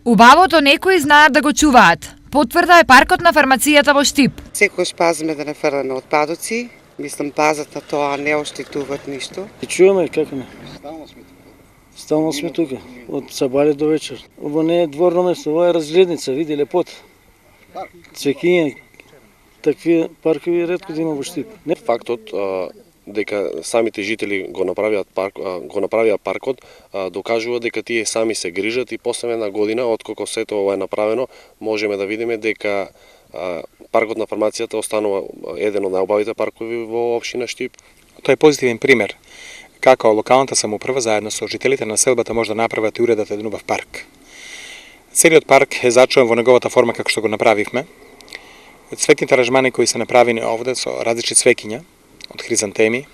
Убавото некои знаат да го чуваат. Потврда е паркот на фармацијата во Штип. Секојаш пазиме да не фрламе отпадоци, мислам пазат на тоа, не оштетуваат ништо. И чуваме како не. Стално сме тука, од сабале до вечер. Ово не е дворно место, ова е разгледница, види лепот. Цвекиња, такви паркови ретко да има во Штип. Фактот дека самите жители го направија паркот, докажува дека тие сами се грижат и после една година, откако сето ова е направено, можеме да видиме дека паркот на фармацијата останува еден од најубавите паркови во општина Штип. Тоа е позитивен пример како локалната самоуправа заедно со жителите на селбата може да направат и уредат еден убав парк. Целиот парк е зачуван во неговата форма како што го направивме. Цветните аранжмани кои се направени овде со различни цвекиња, од хризантеми,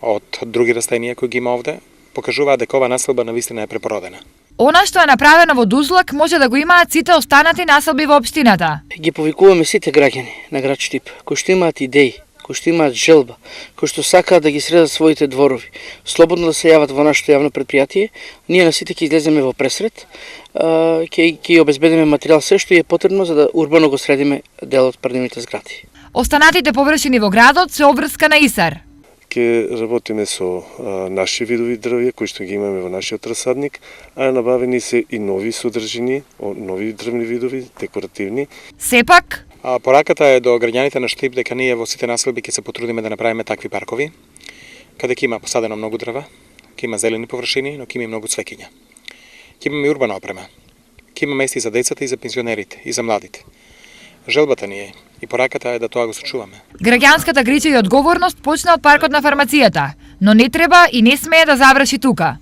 од други растенија кои ги има овде, покажуваат дека ова населба навистина е препородена. Она што е направено во Дузлак може да го имаат сите останати населби во општината. Ги повикуваме сите граѓани на град Штип, кои што имаат идеи, кои што имаат желба, кои што сакаат да ги средат своите дворови, слободно да се јават во нашето јавно предпријатие. Ние на сите ќе излеземе во пресред, ќе обезбедиме материјал се што е потребно за да урбано го средиме дел од прадивните згради. Останатите површини во градот се обврска на ИСАР. Ке работиме со наши видови дрвја кои што ги имаме во нашиот расадник, а набавени се и нови содржини, нови дрвни видови, декоративни. Сепак, пораката е до граѓаните на Штип дека ние во сите населби ќе се потрудиме да направиме такви паркови, каде ќе има посадено многу дрва, ќе има зелени површини, но ќе има и многу цвекиња. Ќе имаме и урбана опрема. Ќе има места и за децата, и за пензионерите, и за младите. Желбата ни е и пораката е да тоа го сочуваме. граѓанската грижа и одговорност почна од паркот на фармацијата, но не треба и не смее да заврши тука.